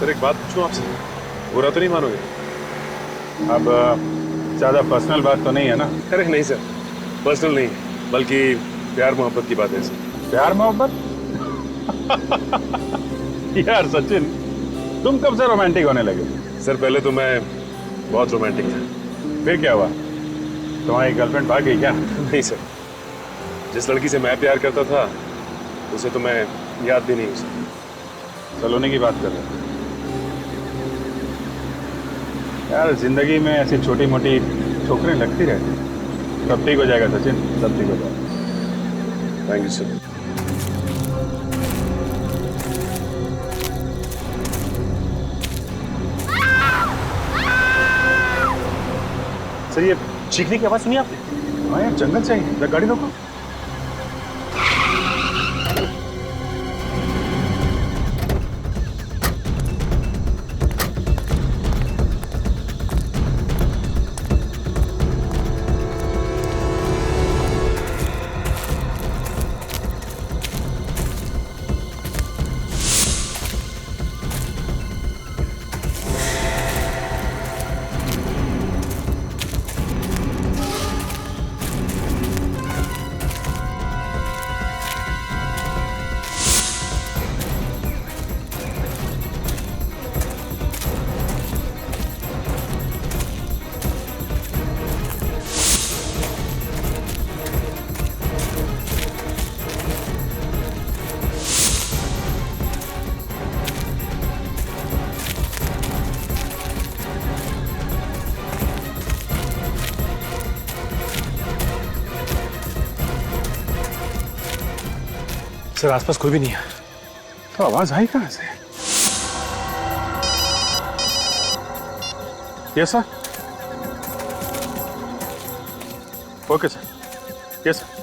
Sir एक बात पूछूं आपसे, बुरा तो नहीं मानोगे? अब ज़्यादा पर्सनल बात तो नहीं है ना? अरे नहीं सर, पर्सनल नहीं है, बल्कि प्यार मोहब्बत की बात है सर। प्यार मोहब्बत? यार सचिन, तुम कब से रोमांटिक होने लगे? सर पहले तो मैं बहुत रोमांटिक था। फिर क्या हुआ? तुम्हारी गर्लफ्रेंड भाग गई क्या? नहीं सर, जिस लड़की से मैं प्यार करता था उसे तो मैं याद भी नहीं हूँ सर। सलोनी की बात कर रहे हो? यार जिंदगी में ऐसी छोटी मोटी ठोकरें लगती रहती हैं। सब ठीक हो जाएगा सचिन, सब ठीक हो जाएगा। Thank you sir. सर ये चीखने की आवाज सुनी आपने? हाँ यार, जंगल से आई। गाड़ी रोको। सर आसपास कोई भी नहीं है। तो आवाज आई कहां से? Yes sir. Okay sir. Yes sir.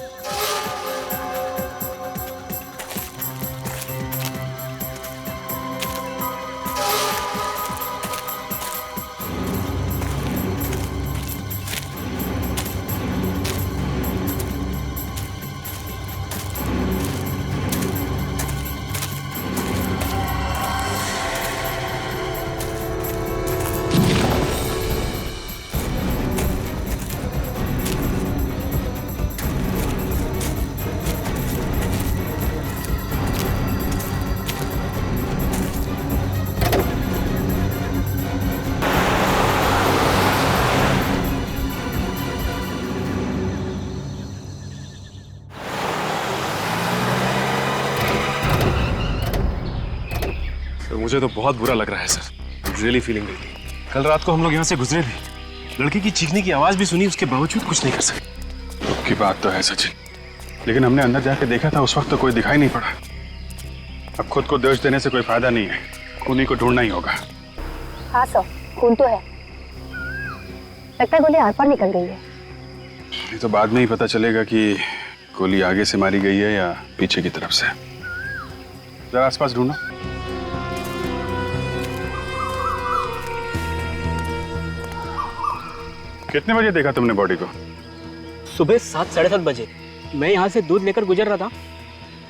मुझे तो बहुत बुरा लग रहा है सर, रियली फीलिंग रियली। कल रात को हम लोग यहाँ से गुजरे भी, लड़की की चीखने की आवाज भी सुनी, उसके बावजूद कुछ नहीं कर सके। दुख की बात तो है सचिन, लेकिन हमने अंदर जाके देखा था, उस वक्त तो कोई दिखाई नहीं पड़ा। अब खुद को दोष देने से कोई फायदा नहीं है, खूनी को ढूंढना ही होगा। हाँ सर, खून तो है। लगता है गोली आर पार निकल गई है। ये तो बाद में ही पता चलेगा कि गोली आगे से मारी गई है या पीछे की तरफ से। जरा आसपास ढूंढो। कितने बजे देखा तुमने बॉडी को? सुबह 7 साढ़े 7 बजे। मैं यहाँ से दूध लेकर गुजर रहा था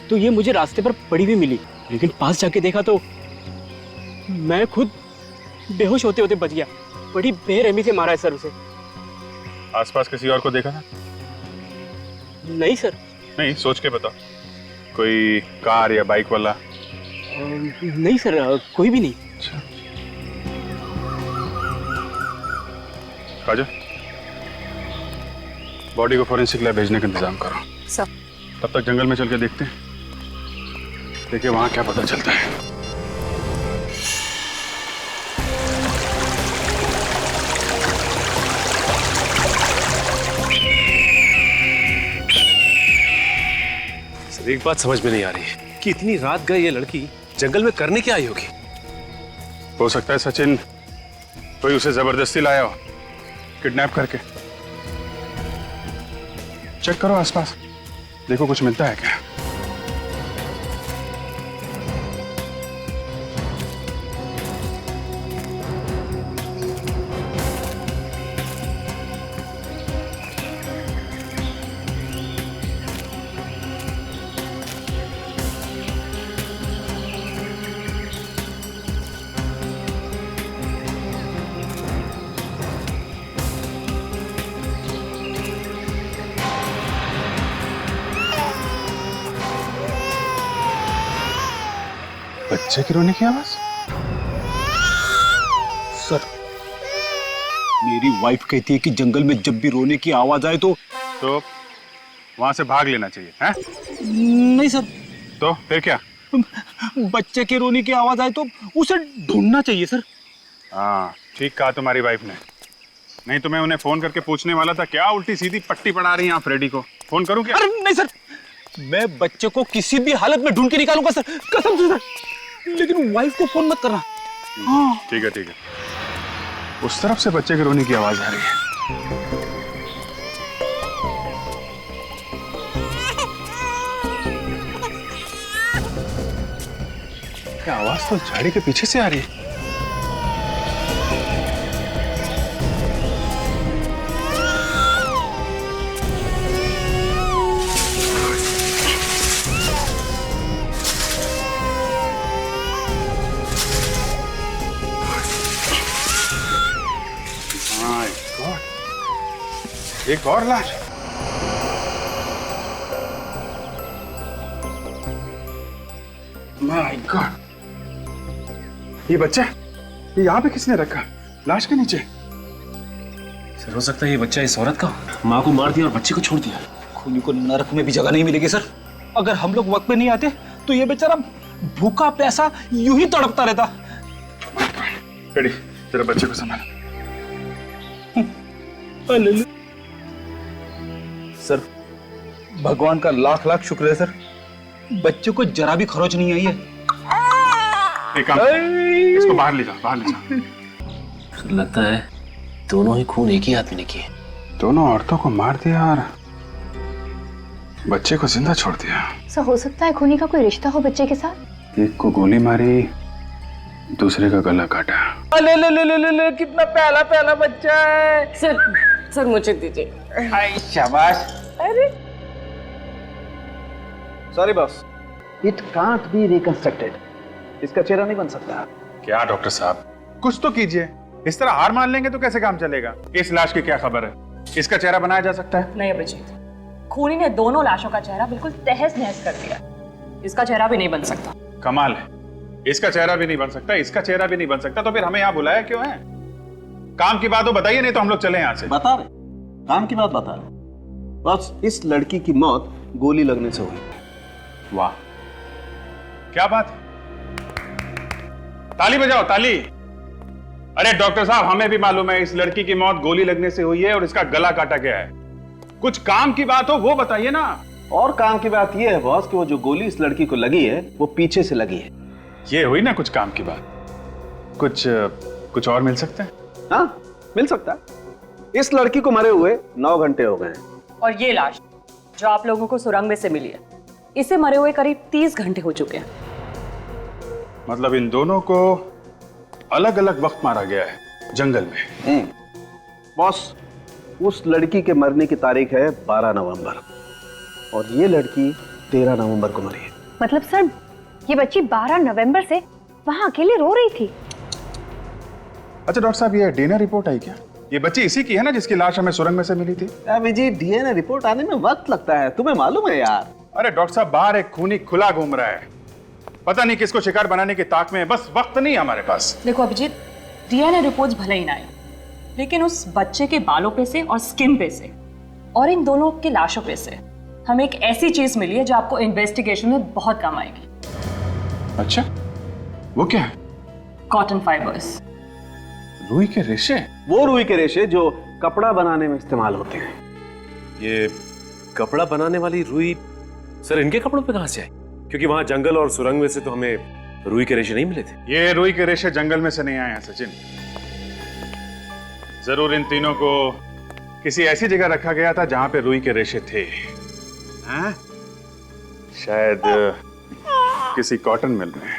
तो ये मुझे रास्ते पर पड़ी हुई मिली, लेकिन पास जाके देखा तो मैं खुद बेहोश होते होते बच गया। बड़ी बेरहमी से मारा है सर उसे। आसपास किसी और को देखा था? नहीं सर। नहीं, सोच के बताओ। कोई कार या बाइक वाला? नहीं सर, कोई भी नहीं। अच्छा। काजल, बॉडी को फॉरेंसिक लैब भेजने का इंतजाम करो। सर। तब तक जंगल में चल के देखते हैं, देखिए वहां क्या पता चलता है। सर एक बात समझ में नहीं आ रही है कि इतनी रात गई ये लड़की जंगल में करने क्या आई होगी? हो सकता है सचिन कोई उसे जबरदस्ती लाया हो, किडनैप करके। चेक करो आसपास, देखो कुछ मिलता है क्या। बच्चे की रोने की आवाज? सर, मेरी वाइफ कहती है कि जंगल में जब भी रोने की आवाज आए तो वहां से भाग लेना चाहिए, हैं? नहीं सर, तो फिर क्या? बच्चे के रोने की आवाज आए तो उसे ढूंढना चाहिए सर। हाँ, ठीक कहा तुम्हारी वाइफ ने। नहीं तो मैं उन्हें फोन करके पूछने वाला था, क्या उल्टी सीधी पट्टी पड़ा रही हैं आप फ्रेडी को? फोन करूं क्या? अरे नहीं सर, मैं बच्चे को किसी भी हालत में ढूंढ के निकालूंगा सर, कसम से सर। लेकिन वाइफ को फोन मत करना। हाँ ठीक है ठीक है। उस तरफ से बच्चे के रोने की आवाज आ रही है। क्या आवाज तो झाड़ी के पीछे से आ रही है। My God! एक और लाश। My God! ये बच्चा, ये यहाँ पे किसने रखा? लाश के नीचे? सर हो सकता है ये बच्चा इस औरत का माँ को मार दिया और बच्चे को छोड़ दिया। खूनी को नरक में भी जगह नहीं मिलेगी सर। अगर हम लोग वक्त पे नहीं आते तो ये बेचारा भूखा प्यासा यूं ही तड़पता रहता। रेडी, तेरे बच्चे को संभाल। सर, भगवान का लाख लाख शुक्र है सर, बच्चे को जरा भी खरोच नहीं आई है। एक काम, इसको बाहर ले जाओ, बाहर ले जाओ। लगता है दोनों ही खून एक ही आदमी ने किए। दोनों औरतों को मार दिया और बच्चे को जिंदा छोड़ दिया। सर हो सकता है खूनी का कोई रिश्ता हो बच्चे के साथ। एक को गोली मारी, दूसरे का गला काटा। ले ले ले ले ले, ले कितना प्याला प्याला बच्चा है। सर मुझे दीजिए। हाय शाबाश। अरे sorry boss, it can't be reconstructed. इसका चेहरा नहीं बन सकता। क्या डॉक्टर साहब, कुछ तो कीजिए। इस तरह हार मान लेंगे तो कैसे काम चलेगा? इस लाश की क्या खबर है? इसका चेहरा बनाया जा सकता है? नहीं अभिजीत, खूनी ने दोनों लाशों का चेहरा बिल्कुल तहस नहस कर दिया। इसका चेहरा भी नहीं बन सकता। कमाल है, इसका चेहरा भी नहीं बन सकता, इसका चेहरा भी नहीं बन सकता, तो फिर हमें यहाँ बुलाया क्यों है? काम की बात हो बताइए, नहीं तो हम लोग चले यहाँ से। बता रहे, काम की बात बता रहे। बस इस लड़की की मौत गोली लगने से हुई। वाह, क्या बात है। ताली बजाओ, ताली। अरे डॉक्टर साहब, हमें भी मालूम है इस लड़की की मौत गोली लगने से हुई है और इसका गला काटा गया है। कुछ काम की बात हो वो बताइए ना। और काम की बात यह है बॉस कि वो जो गोली इस लड़की को लगी है वो पीछे से लगी है। ये हुई ना कुछ काम की बात। कुछ और मिल सकता है? हाँ, मिल सकता है। इस लड़की को मरे हुए 9 घंटे हो गए हैं। और ये लाश जो आप लोगों को सुरंग में से मिली है, इसे मरे हुए करीब 30 घंटे हो चुके हैं। मतलब इन दोनों को अलग अलग वक्त मारा गया है जंगल में। बॉस, उस लड़की के मरने की तारीख है 12 नवंबर और ये लड़की 13 नवंबर को मरी है। मतलब सर ये बच्ची 12 नवंबर से वहां अकेले रो रही थी। अच्छा डॉक्टर साहब, ये डीएनए रिपोर्ट आई क्या? ये बच्ची इसी की है ना जिसकी लाश हमें सुरंग में से मिली थी? विजय, डीएनए रिपोर्ट आने में वक्त लगता है, तुम्हें मालूम है यार। अरे डॉक्टर साहब, बाहर एक खूनी खुला घूम रहा है, पता नहीं किसको शिकार बनाने की ताक में है, बस वक्त नहीं हमारे पास। देखो अभिजीत, डीएनए रिपोर्ट्स भले ही ना आए, लेकिन उस बच्चे के बालों पे से और स्किन पे से और इन दोनों की लाशों पे से हमें एक ऐसी चीज मिली है जो आपको इन्वेस्टिगेशन में बहुत काम आएगी। अच्छा, वो क्या है? Cotton fibres. रुई के रेशे? वो रुई के रेशे जो कपड़ा बनाने में इस्तेमाल होते हैं। ये कपड़ा बनाने वाली रुई सर इनके कपड़ों पे कहां से आई? क्योंकि वहां जंगल और सुरंग में से तो हमें रुई के रेशे नहीं मिले थे। ये रुई के रेशे जंगल में से नहीं आए हैं सचिन। जरूर इन तीनों को किसी ऐसी जगह रखा गया था जहां पे रुई के रेशे थे। हैं? शायद किसी कॉटन मिल में।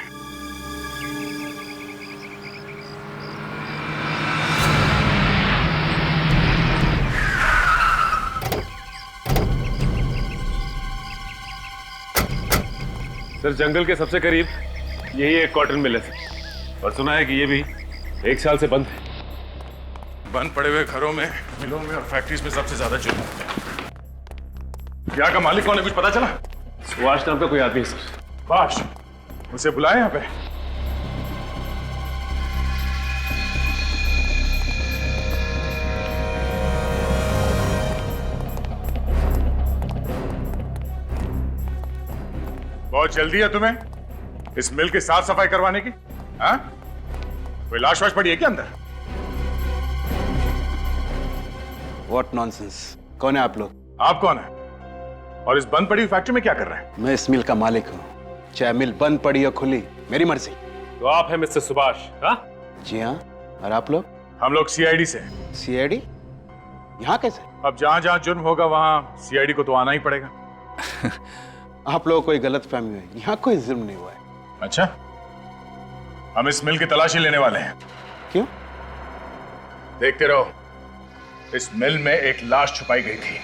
सर जंगल के सबसे करीब यही एक कॉटन मिल है सर, और सुना है कि ये भी 1 साल से बंद है। बंद पड़े हुए घरों में, मिलों में और फैक्ट्रीज में सबसे ज्यादा जुर्म होता है। यहाँ का मालिक कौन है, कुछ पता चला? सुभाष नाम का कोई आदमी है सर। बाश, उसे बुलाए यहाँ पे। बहुत जल्दी है तुम्हें इस मिल की साफ सफाई करवाने की? हाँ? कोई लाश वाश पड़ी है क्या अंदर? What nonsense. कौन है आप लोग? आप कौन है और इस बंद पड़ी हुई फैक्ट्री में क्या कर रहे हैं? मैं इस मिल का मालिक हूँ, चाहे मिल बंद पड़ी या खुली, मेरी मर्जी। तो आप हैं मिस्टर सुभाष? हाँ, जी हाँ। और आप लोग? हम लोग सीआईडी से। सीआईडी? यहाँ कैसे? अब जहां जहां जुर्म होगा वहां सीआईडी को तो आना ही पड़ेगा। आप लोगों को कोई गलत फहमी है, यहाँ कोई जुर्म नहीं हुआ है। अच्छा, हम इस मिल की तलाशी लेने वाले हैं। क्यों? देखते रहो, इस मिल में एक लाश छुपाई गई थी।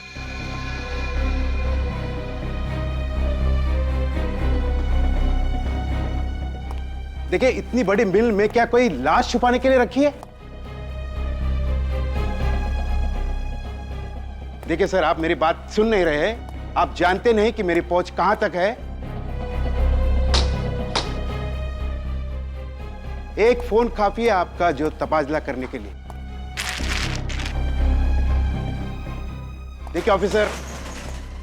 देखिए, इतनी बड़ी मिल में क्या कोई लाश छुपाने के लिए रखी है? देखिए सर, आप मेरी बात सुन नहीं रहे। आप जानते नहीं कि मेरी पहुंच कहां तक है। एक फोन काफी है आपका जो तबादला करने के लिए। देखिए ऑफिसर,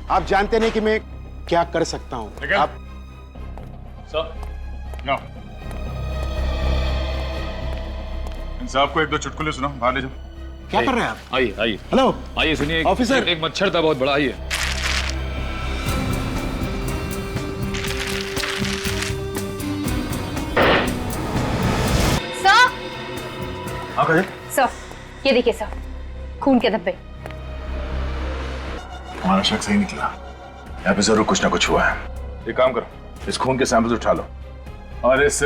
आप जानते नहीं कि मैं क्या कर सकता हूं। आप सर, नो। इन साहब को एक दो चुटकुले सुनाओ, बाहर ले जाओ। क्या कर रहे हैं आप? आइए आइए। हेलो आइए सुनिए। ऑफिसर। एक मच्छर था बहुत बड़ा। आइए। सर, हाँ कहे? सर, ये देखिए सर, खून के धब्बे। हमारा शक सही निकला। यहाँ पे जरूर कुछ ना कुछ हुआ है। एक काम करो, इस खून के सैंपल्स उठा लो और इस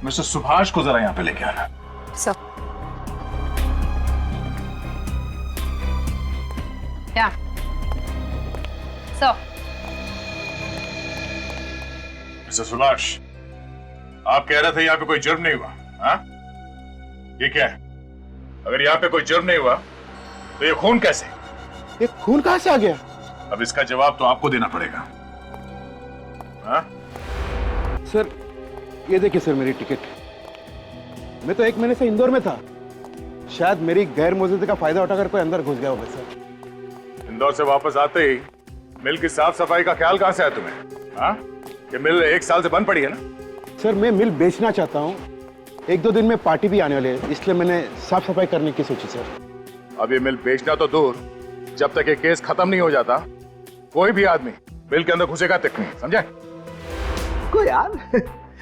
मिस्टर सुभाष को जरा यहाँ पे लेके आना। सर, क्या? सर, मिस्टर सुभाष, आप कह रहे थे यहाँ पे कोई जुर्म नहीं हुआ, हाँ? ये क्या है? अगर यहाँ पे कोई जुर्म नहीं हुआ तो ये खून कैसे? ये खून कहां से आ गया? अब इसका जवाब तो आपको देना पड़ेगा। हाँ? सर, ये देखिए सर, मेरी टिकट। मैं तो 1 महीने से इंदौर में था। शायद मेरी गैर मौजूदगी का फायदा उठाकर कोई अंदर घुस गया होगा सर। इंदौर से वापस आते ही मिल की साफ सफाई का ख्याल कहां से आया तुम्हें? हाँ? ये मिल 1 साल से बंद पड़ी है ना? सर, मैं मिल बेचना चाहता हूँ। 1-2 दिन में पार्टी भी आने वाली है, इसलिए मैंने साफ सफाई करने की सोची सर। अब ये मिल बेचना तो दूर, जब तक ये केस खत्म नहीं हो जाता कोई भी आदमी मिल के अंदर घुसेगा तक नहीं, समझे? को यार,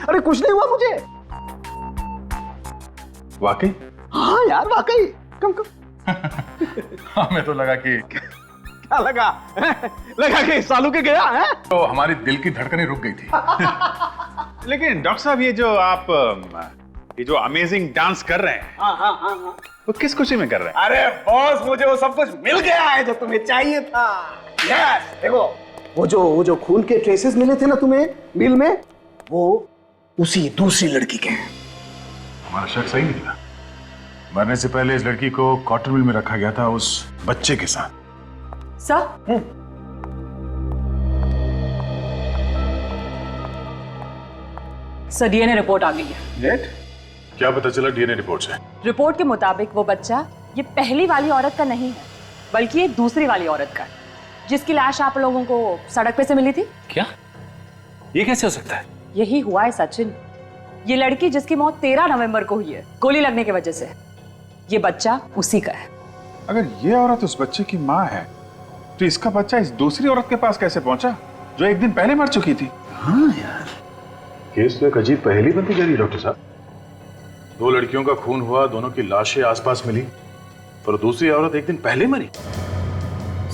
अरे कुछ नहीं हुआ मुझे। वाकई? हाँ यार, वाकई। कम हमें तो लगा कि क्या लगा? लगा कि सालू के गया है? तो हमारी दिल की धड़कनें रुक गई थी। लेकिन डॉक्टर साहब, ये जो अमेजिंग डांस कर रहे हैं, हाँ। वो किस खुशी में कर रहे हैं? अरे बॉस, मुझे वो सब कुछ मिल गया है जो तुम्हें चाहिए था। यस, देखो, वो जो खून के ट्रेसेस मिले थे ना तुम्हें मिल में, वो उसी दूसरी लड़की के हैं। हमारा शक सही निकला। मरने से पहले इस लड़की को कॉटन मिल में रखा गया था उस बच्चे के साथ। सर, सर, डीएनए रिपोर्ट आ गई है। क्या पता चला डीएनए रिपोर्ट से? रिपोर्ट के मुताबिक वो बच्चा ये पहली वाली औरत का नहीं है, बल्कि ये दूसरी वाली औरत का है, जिसकी लाश आप लोगों को सड़क पे से मिली थी। क्या? ये कैसे हो सकता है? यही हुआ है सचिन। ये लड़की जिसकी मौत 13 नवंबर को हुई है गोली लगने की वजह से, ये बच्चा उसी का है। अगर ये औरत उस बच्चे की माँ है तो इसका बच्चा इस दूसरी औरत के पास कैसे पहुंचा जो 1 दिन पहले मर चुकी थी? हाँ यार, केस तो एक अजीब पहेली बनती जा रही है डॉक्टर साहब। 2 लड़कियों का खून हुआ, दोनों की लाशें आसपास मिली, पर दूसरी औरत 1 दिन पहले मरी।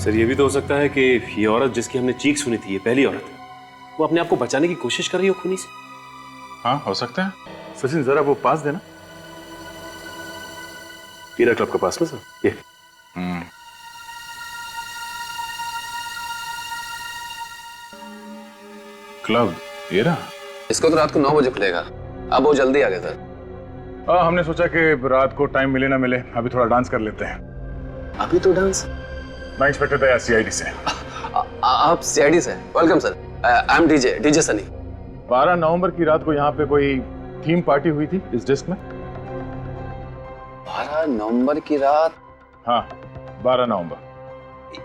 सर, ये भी तो हो सकता है कि ये औरत जिसकी हमने चीख सुनी थी, ये पहली औरत है, वो अपने आप को बचाने की कोशिश कर रही हो खूनी से। हाँ, हो सकता है। सचिन, जरा वो पास देना। हीरा क्लब के पास में सर, ये। क्लब हीरा? इसको तो रात को 9 बजे खुलेगा। आप बहुत जल्दी आ गए सर। हमने सोचा कि रात को टाइम मिले ना मिले, अभी थोड़ा डांस कर लेते हैं। अभी तो डांस? मैं इंस्पेक्टर दया, सीआईडी से। आप सीआईडी से? Welcome sir. I am DJ Sunny. 12 नवंबर की रात को यहाँ पे कोई थीम पार्टी हुई थी इस डिस्क में? 12 नवंबर की रात? हाँ, 12 नवंबर।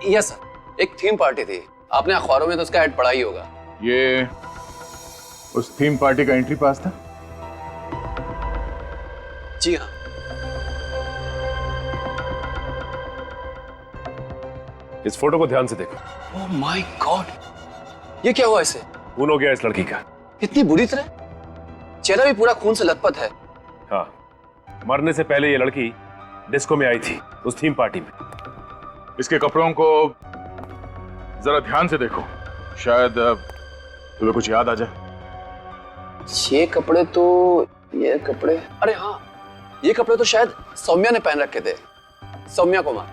यस सर, एक थीम पार्टी थी। आपने अखबारों में तो उसका ऐड पढ़ा ही होगा। ये उस थीम पार्टी का एंट्री पास था? जी हाँ। इस फोटो को ध्यान से देखो। ओह माय गॉड, ये क्या हुआ इसे? खून हो गया इस लड़की का। इतनी बुरी तरह? चेहरा भी पूरा खून से लथपथ है। हाँ, मरने से पहले ये लड़की डिस्को में आई थी, उस थीम पार्टी में। इसके कपड़ों को जरा ध्यान से देखो, शायद तुम्हें कुछ याद आ जाए। ये कपड़े अरे हाँ, ये कपड़े तो शायद सौम्या ने पहन रखे थे। सौम्या कुमार।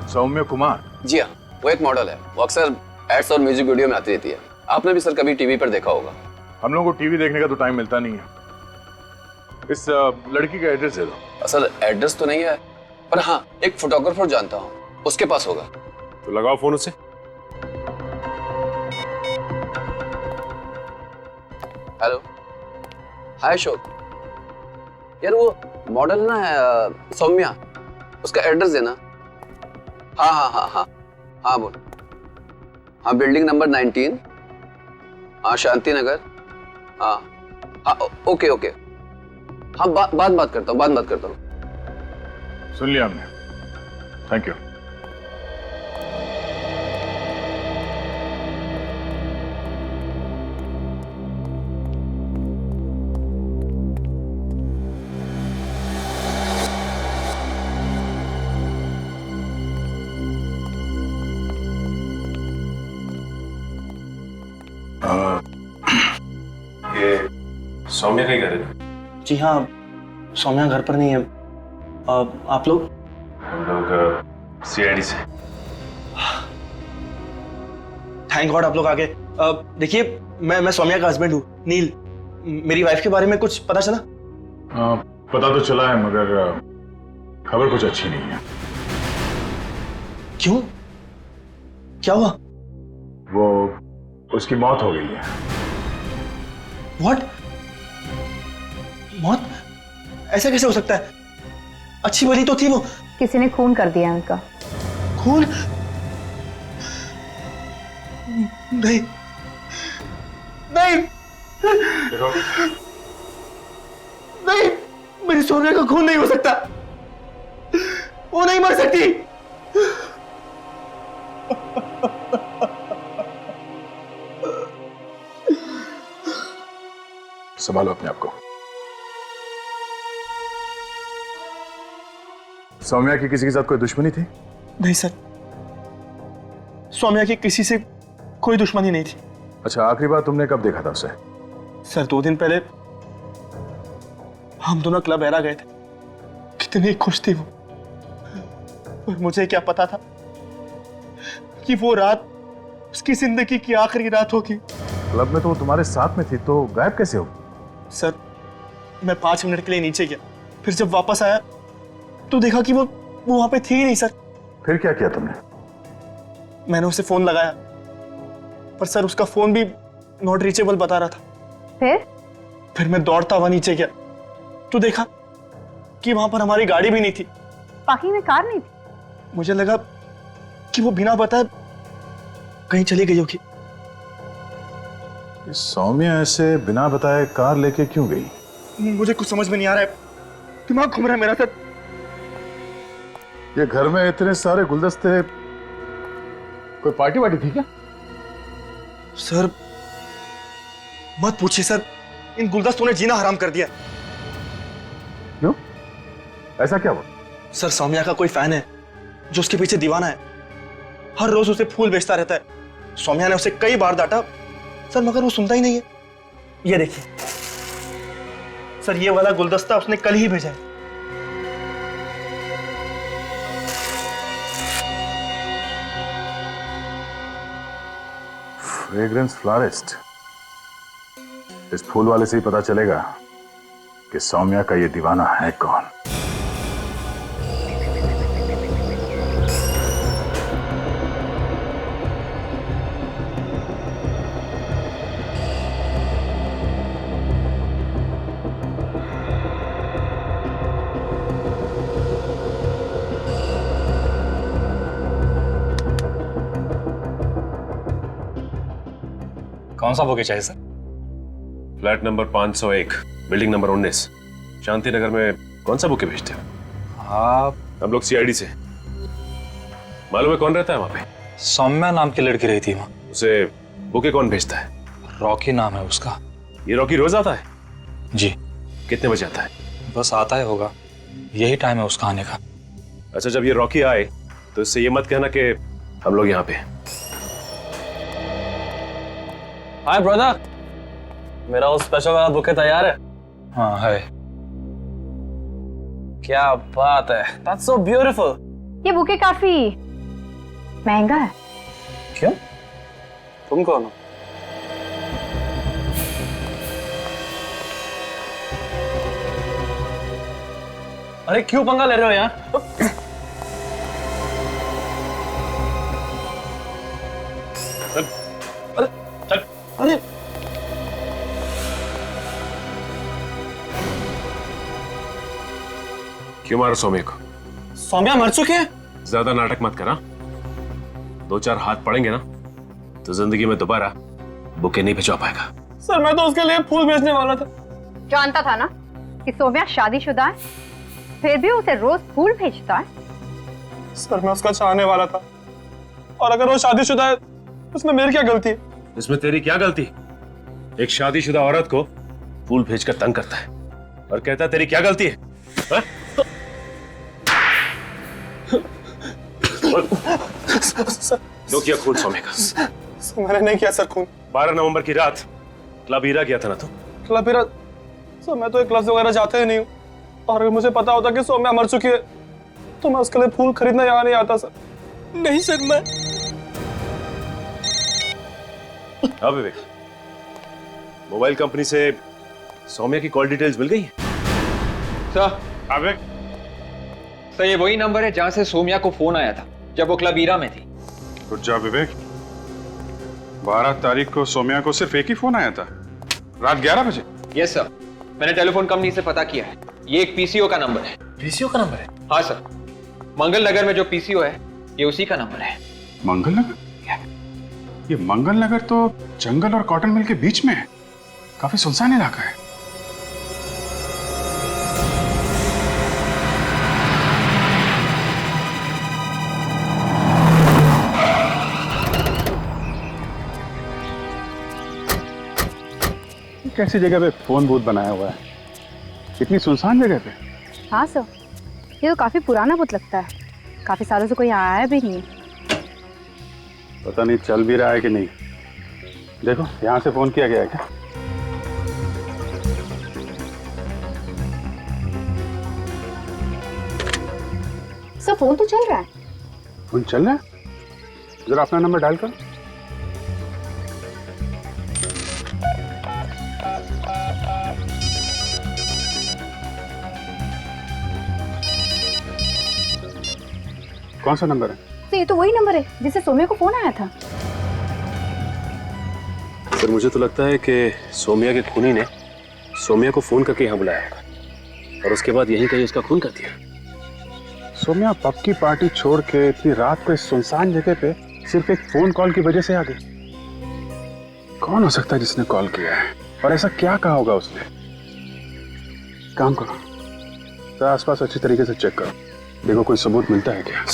सौम्या कुमार? जी हाँ, वो एक मॉडल है। वो अक्सर एड्स और म्यूजिक वीडियो में आती रहती है। आपने भी सर कभी टीवी पर देखा होगा। हम लोगों को टीवी देखने का तो टाइम मिलता नहीं है। इस लड़की का एड्रेस दे दो। सर एड्रेस तो नहीं है, पर हाँ एक फोटोग्राफर जानता हूँ, उसके पास होगा। तो लगाओ फोन उसे। हेलो, हाय अशोक। यार वो मॉडल ना है सौम्या, उसका एड्रेस देना। हाँ हाँ हाँ हाँ हाँ बोल। हाँ बिल्डिंग नंबर 19, हाँ शांति नगर। हाँ हाँ ओके ओके। हाँ बाद बात करता हूँ। सुन लिया हमने, थैंक यू। ये सौम्या का ही घर है? जी हाँ, सौम्या घर पर नहीं है। आप लोग? हम लोग सीआईडी से। थैंक गॉड आप लोग आ गए। देखिए मैं सौम्या का हस्बैंड हूँ, नील। मेरी वाइफ के बारे में कुछ पता चला? पता तो चला है, मगर खबर कुछ अच्छी नहीं है। क्यों? क्या हुआ? वो उसकी मौत हो गई है। व्हाट? मौत? ऐसा कैसे हो सकता है? अच्छी भली तो थी वो। किसी ने खून कर दिया उनका। खून? नहीं नहीं देखो, नहीं, मेरी सोनिया का खून नहीं हो सकता। वो नहीं मर सकती। संभालो अपने आप को। सौम्या की किसी के साथ कोई दुश्मनी थी? नहीं सर, सौम्या की किसी से कोई दुश्मनी नहीं थी। अच्छा, आखिरी बार तुमने कब देखा था उसे? सर 2 दिन पहले हम दोनों क्लब एरा गए थे। कितनी खुश थी वो, और मुझे क्या पता था कि वो रात उसकी जिंदगी की आखिरी रात होगी। क्लब में तो वो तुम्हारे साथ में थी, तो गायब कैसे हो? सर मैं 5 मिनट के लिए नीचे गया, फिर जब वापस आया तो देखा कि वो वहां पे थी ही नहीं। सर फिर क्या किया तुमने? मैंने उसे फोन लगाया, पर सर उसका फोन भी नॉट रीचेबल बता रहा था। फिर मैं दौड़ता हुआ नीचे गया तो देखा कि वहां पर हमारी गाड़ी भी नहीं थी। पार्किंग में कार नहीं थी। मुझे लगा कि वो बिना बताए कहीं चली गई होगी। सौम्या ऐसे बिना बताए कार लेके क्यों गई? मुझे कुछ समझ में नहीं आ रहा है, दिमाग घूम रहा है मेरा। सर ये घर में इतने सारे गुलदस्ते, कोई पार्टी वार्टी थी क्या? सर मत पूछिए सर, इन गुलदस्तों ने जीना हराम कर दिया। क्यों? ऐसा क्या हुआ? सर सौम्या का कोई फैन है जो उसके पीछे दीवाना है, हर रोज उसे फूल बेचता रहता है। सौम्या ने उसे कई बार डांटा सर, मगर वो सुनता ही नहीं है। ये देखिए सर, ये वाला गुलदस्ता उसने कल ही भेजा है। Fragrance florist. इस फूल वाले से ही पता चलेगा कि सौम्या का ये दीवाना है कौन। कौन सा बुके चाहिए sir? Flat number 501, building number 19, Shanti Nagar में कौन सा बुके भेजते हो? हाँ, हम लोग सीआईडी से। मालूम है कौन रहता है वहां पे? सौम्या नाम की लड़की रही थी वहाँ। उसे बुके कौन भेजता है? रॉकी नाम है उसका। ये रॉकी रोज आता है? जी। कितने बजे आता है? बस आता ही होगा, यही टाइम है उसका आने का। अच्छा, जब ये रॉकी आए तो इससे ये मत कहना कि हम लोग यहाँ पे हैं। हाय ब्रदर, मेरा वो स्पेशल वाला बुके तैयार है। हाँ है। क्या बात है, दैट्स सो ब्यूटीफुल। ये बुके काफी महंगा है। क्यों? तुम कौन हो? अरे क्यों पंगा ले रहे हो यार? चल, चल। अरे क्यों मारो सौम्या को? सौम्या मर चुके हैं? ज्यादा नाटक मत करा। 2-4 हाथ पड़ेंगे ना तो जिंदगी में दोबारा बुके नहीं भिजवा पाएगा। सर मैं तो उसके लिए फूल बेचने वाला था। जानता था ना कि सौम्या शादीशुदा है, फिर भी उसे रोज फूल भेजता है। सर मैं उसका चाहने वाला था, और अगर वो शादीशुदा है उसमें मेरी क्या गलती है? इसमें तेरी क्या गलती? एक शादीशुदा औरत को फूल भेजकर तंग करता है और कहता है तेरी क्या गलती है? हा? दो किया खून सौम्या का। मैंने नहीं किया सर खून। 12 नवंबर की रात क्लब हीरा गया था ना तू? क्लब हीरा? सर मैं तो एक क्लब वगैरह जाते ही नहीं हूँ, और अगर मुझे पता होता कि सौम्या मर चुकी है तो मैं उसके लिए फूल खरीदना यहाँ नहीं आता सर। नहीं सर मैं। हाँ विवेक, मोबाइल कंपनी से सौम्या की कॉल डिटेल्स मिल गई है? सर, अबे सर ये वही नंबर है जहां से सौम्या को फोन आया था जब वो क्लब हीरा में थी। रुक जा विवेक, 12 तारीख को सौम्या को सिर्फ एक ही फोन आया था, रात 11 बजे। यस सर, मैंने टेलीफोन कंपनी से पता किया है, ये एक पीसीओ का नंबर है। पीसीओ का नंबर है? हाँ सर, मंगल नगर में जो पीसीओ है ये उसी का नंबर है। मंगल नगर? ये मंगल नगर तो जंगल और कॉटन मिल के बीच में है, काफी सुनसान इलाका है। कैसी जगह पे फोन बूथ बनाया हुआ है, इतनी सुनसान जगह पे? हाँ सर, ये तो काफी पुराना बुत लगता है, काफी सालों से कोई आया भी नहीं। पता नहीं चल भी रहा है कि नहीं। देखो यहाँ से फोन किया गया है क्या? सर फोन तो चल रहा है। फोन चल रहा है? जरा अपना नंबर डायल करो। कौन सा नंबर है? तो ये तो वही नंबर है जिससे सौम्या को फोन आया था। सर मुझे तो लगता है कि सौम्या के खूनी ने सौम्या को फोन करके यहाँ बुलाया होगा और उसके बाद यहीं कहीं उसका खून कर दिया। सौम्या पब की पार्टी छोड़ के इतनी रात को इस सुनसान जगह पे सिर्फ एक फोन कॉल की वजह से आ गई। कौन हो सकता है जिसने कॉल किया है, और ऐसा क्या कहा होगा उसने? काम करो, तो आसपास अच्छी तरीके से चेक करो, देखो कोई सबूत मिलता है क्या।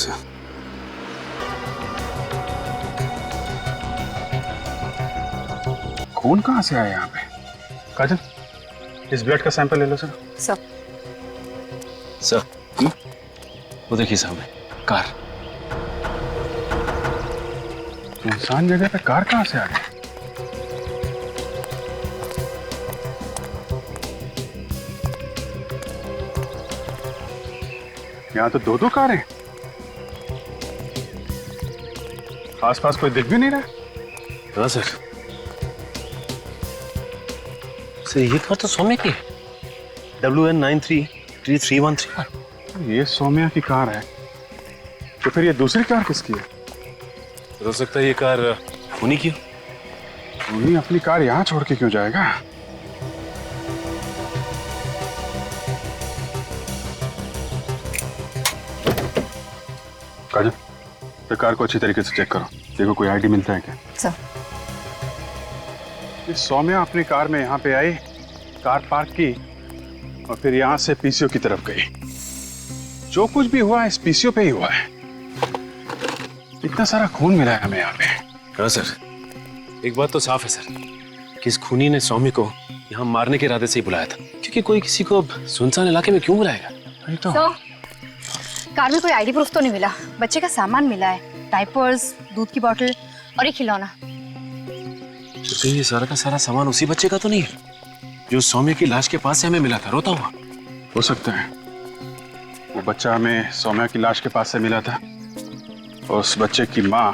खून कहाँ से आया यहाँ पे? काजल, इस ब्लड का सैंपल ले लो सर। सर वो देखिए सामने कार। सुनसान जगह पे कार कहाँ से आ गई? यहाँ तो 2-2 कारें। आसपास कोई दिख भी नहीं रहा। हाँ सर, ये कार तो सौम्या की है। WN933313। ये सौम्या की कार है, तो फिर ये दूसरी कार किसकी है? हो सकता है ये कार खूनी की हो। उन्हीं अपनी कार यहाँ छोड़ के क्यों जाएगा? काजल, ये कार को अच्छी तरीके से चेक करो, देखो कोई आईडी मिलता है क्या। सर, ये कि सौम्या अपनी कार में यहाँ पे आई, कार पार्क की और फिर यहाँ से पीसीओ की तरफ गई। जो कुछ भी हुआ इस पीसीओ पे ही हुआ है। इतना सारा खून मिला है हमें यहाँ पे। हाँ सर, एक बात तो साफ है सर कि इस खूनी ने सौम्य को यहाँ मारने के इरादे से ही बुलाया था, क्योंकि कोई किसी को सुनसान इलाके में क्यों बुलाएगा? वही तो। कार में कोई आईडी प्रूफ तो नहीं मिला, बच्चे का सामान मिला है, डायपर्स, दूध की बोतल और एक खिलौना। तो कहीं ये सारा का सारा सामान उसी बच्चे का तो नहीं है जो सौम्य की लाश के पास से हमें मिला था रोता हुआ? हो सकता है वो बच्चा हमें सौम्या की लाश के पास से मिला था और उस बच्चे की माँ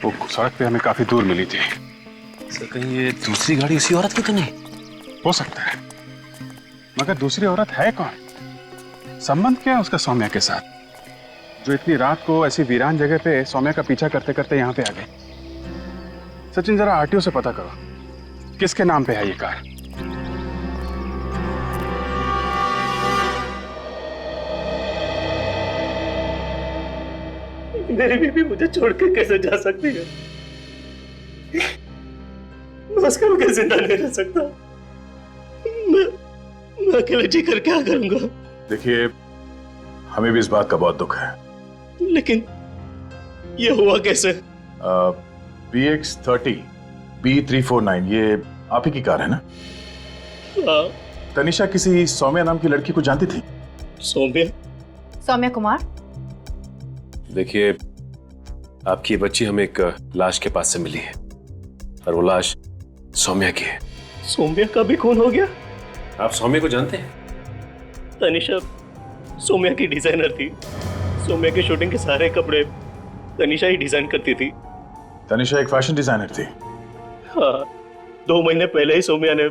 वो सड़क पे हमें काफी दूर मिली थी। सर कहीं ये दूसरी गाड़ी उसी औरत की तो नहीं? हो सकता है, मगर दूसरी औरत है कौन? संबंध क्या है उसका सौम्या के साथ, जो इतनी रात को ऐसी वीरान जगह पे सौम्या का पीछा करते करते यहाँ पे आ गई? सचिन जरा आरटीओ से पता करो किसके नाम पे है ये कार। मेरी बीवी मुझे छोड़ के कैसे जा सकती है? मैं उसके बगैर जिंदा नहीं रह सकता। मैं अकेले जी कर क्या करूंगा? देखिए, हमें भी इस बात का बहुत दुख है, लेकिन ये हुआ कैसे? BX30 B349 ये आप ही की कार है ना? हाँ। तनिषा किसी सौम्या नाम की लड़की को जानती थी? सौम्या कुमार। देखिए, आपकी बच्ची हमें एक लाश के पास से मिली है और वो लाश सौम्या की है। सौम्या का भी खून हो गया? आप सौम्या को जानते हैं? तनिषा सौम्या की डिजाइनर थी। सौम्या के शूटिंग के सारे कपड़े तनिषा ही डिजाइन करती थी। तनिषा एक फैशन डिजाइनर थी? हाँ, 2 महीने पहले ही सौम्या ने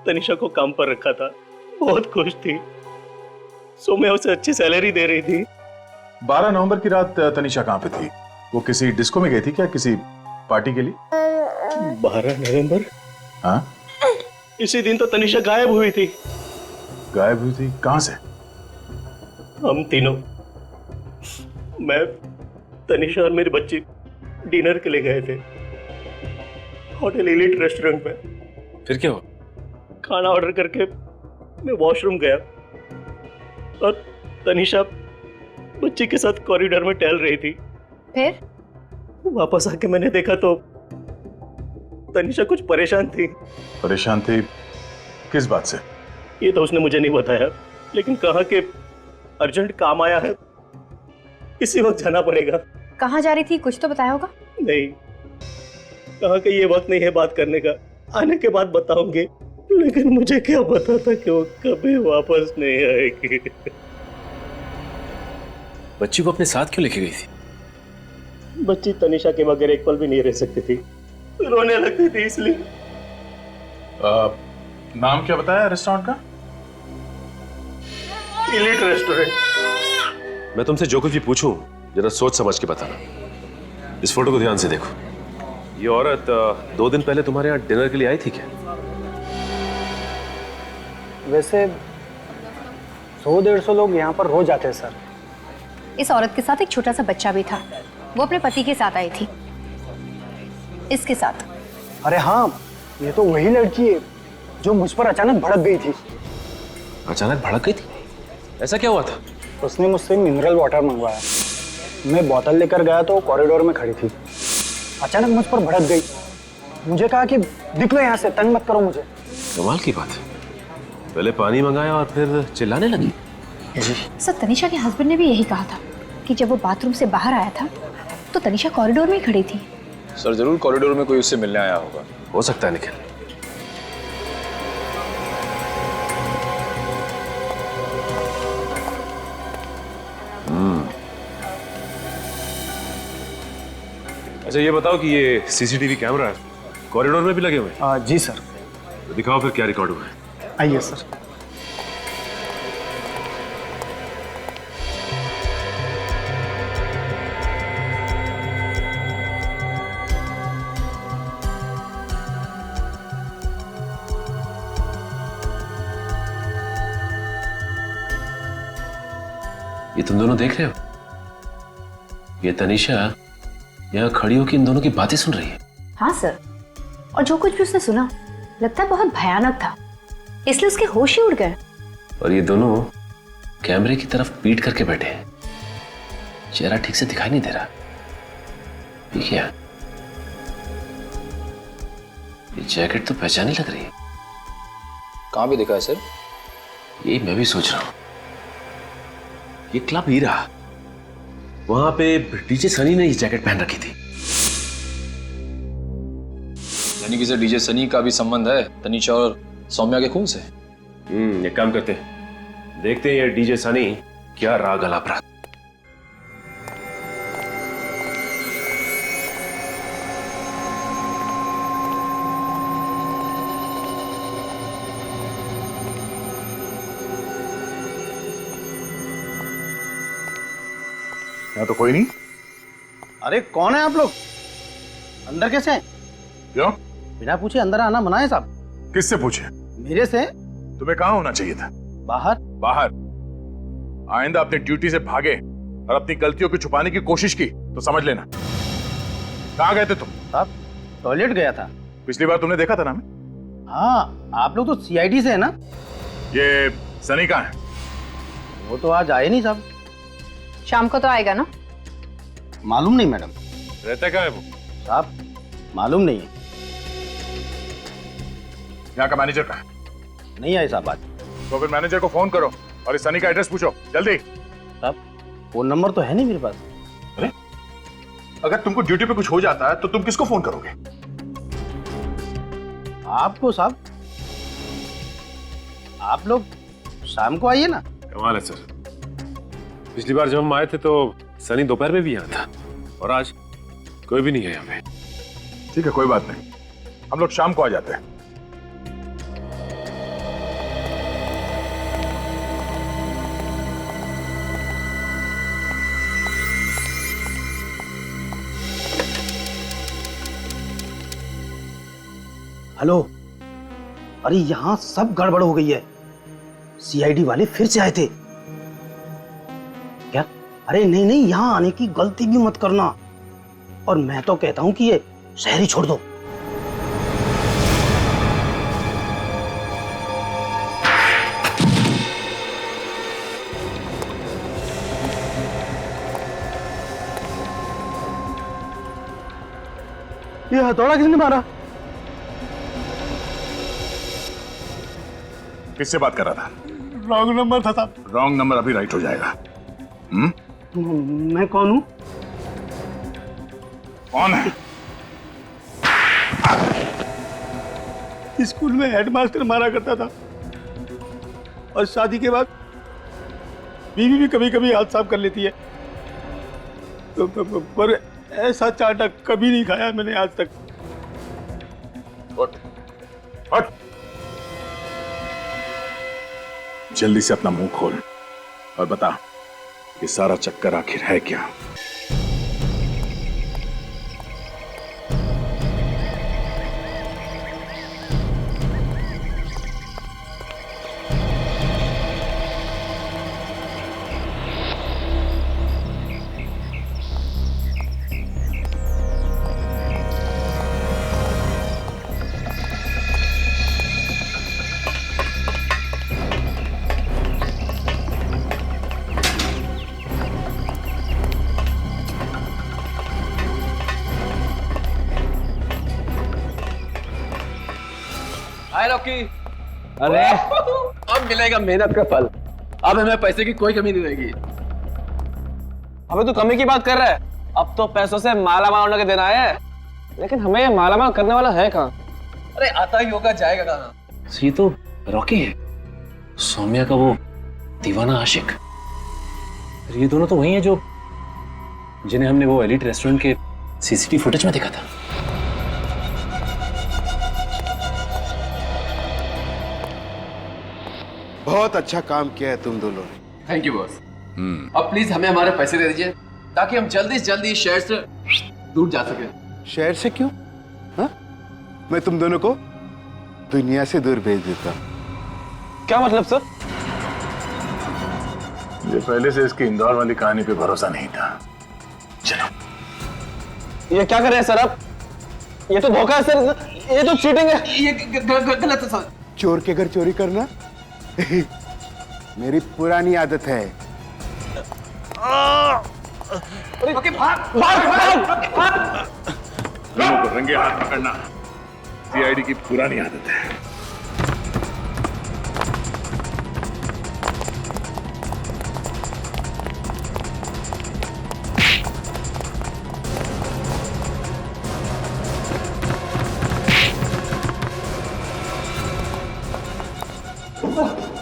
तनिषा को काम पर रखा था। बहुत खुश थी। सौम्या उसे अच्छी सैलरी दे रही थी। 12 नवंबर की रात तनिषा कहाँ पे थी? वो किसी डिस्को में गई थी क्या, किसी पार्टी के लिए? 12 नवंबर? हाँ, इसी दिन तो तनिषा गायब हुई थी। गायब हुई थी? कहाँ से? हम तीनों, मैं, तनिषा और मेरी बच्ची डिनर के लिए गए थे होटल एलिट रेस्टोरेंट में। फिर क्या हुआ? खाना ऑर्डर करके मैं वॉशरूम गया और तनिषा बच्ची के साथ कॉरिडोर में टहल रही थी। फिर वापस आके मैंने देखा तो तनिषा कुछ परेशान थी। परेशान थी किस बात से? ये तो उसने मुझे नहीं बताया, लेकिन कहा कि अर्जेंट काम आया है, इसी वक्त जाना पड़ेगा। कहाँ जा रही थी कुछ तो बताया होगा? नहीं, कहा कि ये वक्त नहीं है बात करने का, आने के बाद बताऊंगी। लेकिन मुझे क्या पता था कि वो कभी वापस नहीं आएगी। बच्ची को अपने साथ क्यों लेके गई थी? बच्ची तनिषा के बगैर एक पल भी नहीं रह सकती थी, रोने लगती थी इसलिए। नाम क्या बताया रेस्टोरेंट का? Elite restaurant. मैं तुमसे जो कुछ भी पूछूं जरा सोच समझ के बताना। इस फोटो को ध्यान से देखो। ये औरत 2 दिन पहले तुम्हारे यहाँ डिनर के लिए आई थी क्या? वैसे 100-150 लोग यहाँ पर रोज आते हैं सर। इस औरत के साथ एक छोटा सा बच्चा भी था। वो अपने पति के साथ आई थी, इसके साथ। अरे हाँ, ये तो वही लड़की है जो मुझ पर अचानक भड़क गई थी। अचानक भड़क गई थी? ऐसा क्या हुआ था? उसने मुझसे मिनरल वाटर मंगवाया। मैं बोतल लेकर गया तो कॉरिडोर में खड़ी थी। अचानक मुझ पर भड़क गई। मुझे कहा कि निकलो यहाँ से, तंग मत करो मुझे। कमाल की बात है, पहले पानी मंगाया और फिर चिल्लाने लगी। सर, तनिषा के हस्बैंड ने भी यही कहा था कि जब वो बाथरूम से बाहर आया था तो तनिषा कॉरिडोर में ही खड़ी थी। सर जरूर कॉरिडोर में कोई उससे मिलने आया होगा। हो सकता है निखिल। अच्छा ये बताओ कि ये सीसीटीवी कैमरा कॉरिडोर में भी लगे हुए हैं? जी सर। तो दिखाओ फिर क्या रिकॉर्ड हुआ है। आइए सर। ये तुम दोनों देख रहे हो? ये तनिषा यहाँ खड़ी होकर इन दोनों की बातें सुन रही है। हाँ सर, और जो कुछ भी उसने सुना लगता है बहुत भयानक था, इसलिए उसके होश ही उड़ गए। और ये दोनों कैमरे की तरफ पीट करके बैठे हैं, चेहरा ठीक से दिखाई नहीं दे रहा। ये क्या? ये जैकेट तो पहचानी लग रही है। कहाँ भी दिखा है सर? यही मैं भी सोच रहा हूं। ये क्लब हीरा, वहां पे डीजे सनी ने ये जैकेट पहन रखी थी। यानी कि सर डीजे सनी का भी संबंध है तनीषा और सौम्या के खून से। एक काम करते हैं, देखते हैं ये डीजे सनी क्या राग अलाप रहा। यहाँ तो कोई नहीं। अरे कौन है आप लोग? अंदर कैसे हैं? क्यों? बिना पूछे अंदर आना मना है साहब। किससे पूछे? मेरे से। तुम्हें कहाँ होना चाहिए था? बाहर। बाहर? आइंदा अपनी ड्यूटी से भागे और अपनी गलतियों को छुपाने की कोशिश की तो समझ लेना। कहाँ गए थे तुम? साहब टॉयलेट गया था। पिछली बार तुमने देखा था ना हमें? हाँ, आप लोग तो सीआईडी से है ना? ये सनी कहाँ है? वो तो आज आए नहीं साहब। शाम को तो आएगा ना? मालूम नहीं मैडम। रहता कहाँ है वो? साहब मालूम नहीं है। यहाँ का मैनेजर कहाँ है? नहीं आए साहब आज। तो फिर मैनेजर को फोन करो और इस सनी का एड्रेस पूछो जल्दी। साहब फोन नंबर तो है नहीं मेरे पास। अरे अगर तुमको ड्यूटी पे कुछ हो जाता है तो तुम किसको फोन करोगे? आपको साहब। आप लोग शाम को आइए ना। कमाल है सर, पिछली बार जब हम आए थे तो सनी दोपहर में भी यहाँ था और आज कोई भी नहीं है यहाँ पे। ठीक है कोई बात नहीं, हम लोग शाम को आ जाते हैं। हेलो, अरे यहाँ सब गड़बड़ हो गई है। सीआईडी वाले फिर से आए थे क्या? अरे नहीं नहीं, यहाँ आने की गलती भी मत करना। और मैं तो कहता हूं कि ये शहर ही छोड़ दो। ये हथौड़ा किसने मारा? किससे बात कर रहा था? रॉन्ग नंबर था साहब। रॉन्ग नंबर अभी राइट हो जाएगा। मैं कौन हूं? कौन है? स्कूल में हेडमास्टर मारा करता था और शादी के बाद बीवी भी कभी कभी हाथ साफ कर लेती है। पर ऐसा चाटा कभी नहीं खाया मैंने आज तक। हट। जल्दी से अपना मुंह खोल और बता ये सारा चक्कर आखिर है क्या? हाय रॉकी। अरे अब मिलेगा मेहनत का फल। अब हमें पैसे की कोई कमी नहीं रहेगी। अबे तू कमी की बात कर रहा है? अब तो पैसों से माला माल होने के दिन आए हैं, लेकिन हमें माला माल करने वाला है कहाँ? अरे आता ही होगा, जाएगा कहाँ? ये तो रॉकी है, सौम्या का वो दीवाना आशिक। ये दोनों तो वही हैं जो जिन्हें हमने वो एलिट रेस्टोरेंट के सीसीटीवी फुटेज में देखा था। बहुत अच्छा काम किया है तुम दोनों ने। Thank you boss. अब प्लीज हमें हमारे पैसे दे दीजिए ताकि हम जल्दी से जल्दी शहर से दूर जा सके। शहर से क्यों? हा? मैं तुम दोनों को दुनिया से दूर भेज देता हूं। क्या मतलब सर? मुझे पहले से इसकी इंदौर वाली कहानी पे भरोसा नहीं था। चलो। ये क्या कर रहे हैं सर आप? ये तो धोखा है सर, ये तो चीटिंग है, ये गलत है सर। चोर के घर चोरी करना मेरी पुरानी आदत है। ओके, भाग भाग भाग। दोनों को रंगे हाथ पकड़ना सीआईडी की पुरानी आदत है।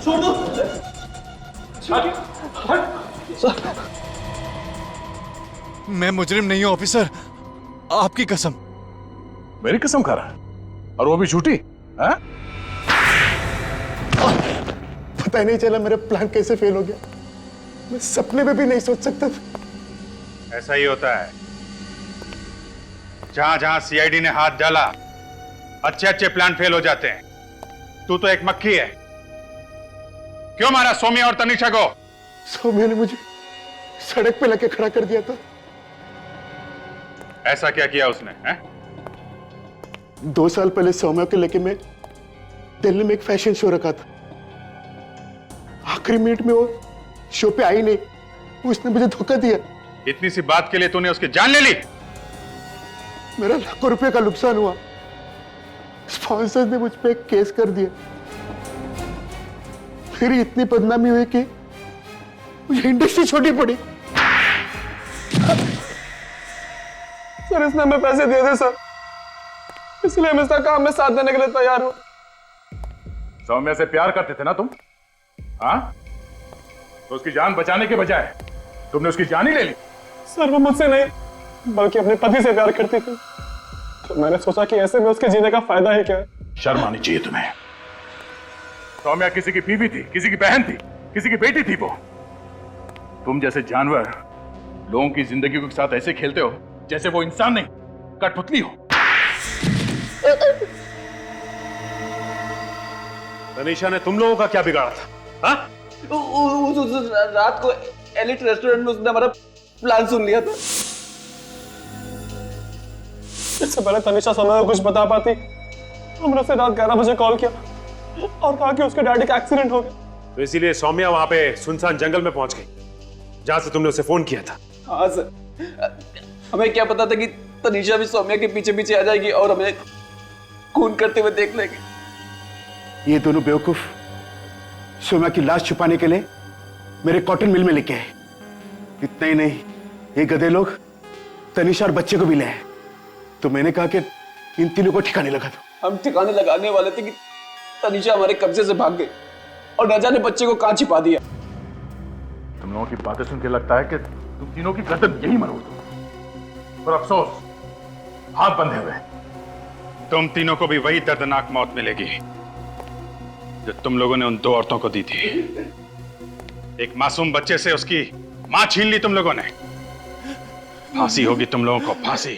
छोड़ दो सर। मैं मुजरिम नहीं हूं ऑफिसर, आपकी कसम। मेरी कसम खा रहा है और वो भी झूठी? हाँ? पता ही नहीं चला मेरा प्लान कैसे फेल हो गया। मैं सपने में भी नहीं सोच सकता था। ऐसा ही होता है, जहां जहां सीआईडी ने हाथ डाला अच्छे अच्छे प्लान फेल हो जाते हैं। तू तो एक मक्खी है। क्यों मारा सौम्या और तनिषा को? सौम्या ने मुझे सड़क पे लेके खड़ा कर दिया था। ऐसा क्या किया उसने है? 2 साल पहले सौम्या के लेके मैं दिल्ली में एक फैशन शो रखा था। आखिरी मिनट में वो शो पे आई नहीं, उसने मुझे धोखा दिया। इतनी सी बात के लिए तूने उसकी जान ले ली? मेरा लाखों रुपए का नुकसान हुआ। स्पॉन्सर्स ने मुझ पे एक केस कर दिया। फिर इतनी बदनामी हुई कि मुझे इंडस्ट्री छोड़ी पड़ी। सर इसने हमें पैसे दिए थे सर, इसलिए हम इसका काम में साथ देने के लिए तैयार हो। सौम्या से प्यार करते थे ना तुम? हाँ? तो उसकी जान बचाने के बजाय तुमने उसकी जान ही ले ली। सर वो मुझसे नहीं बल्कि अपने पति से प्यार करती थी, तो मैंने सोचा कि ऐसे में उसके जीने का फायदा ही क्या है। शर्म आनी चाहिए तुम्हें। सौम्या किसी की बीवी थी, किसी की बहन थी, किसी की बेटी थी वो। तुम जैसे जानवर लोगों की जिंदगी के साथ ऐसे खेलते हो जैसे वो इंसान नहीं कठपुतली हो। तनीषा ने तुम लोगों का क्या बिगाड़ा था? हाँ? रात को एलिट रेस्टोरेंट में उसने हमारा प्लान सुन लिया था। इससे पहले तनीषा सौम्या को कुछ बता पाती, हमने उसे रात 11 बजे कॉल किया और कहा कि उसके डैडी का एक्सीडेंट हो गया। तो इसीलिए सौम्या वहां पे सुनसान जंगल में पहुंच गई जहां से तुमने उसे फोन किया था। हाँ सर, हमें क्या पता था कि तनीषा भी सौम्या के पीछे पीछे आ जाएगी और हमें खून करते हुए देख लेगी। ये दोनों बेवकूफ सौम्या की लाश छुपाने के लिए मेरे कॉटन मिल में लेके आए। इतना ही नहीं, ये गधे लोग तनीषा और बच्चे को भी ले आए। तो मैंने कहा कि इन तीनों को ठिकाने लगा दो। हम ठिकाने लगाने वाले थे कि तनीषा हमारे कब्जे से भाग गई और न जाने बच्चे को कहां छिपा दिया। तुम लोगों की बातें सुन के लगता है कि तुम तीनों की गर्दन यही मरोड़ दो, पर अफसोस हाथ बंधे हुए। तुम तीनों को भी वही दर्दनाक मौत मिलेगी जो तुम लोगों ने उन 2 औरतों को दी थी। एक मासूम बच्चे से उसकी मां छीन ली तुम लोगों ने। फांसी होगी तुम लोगों को, फांसी।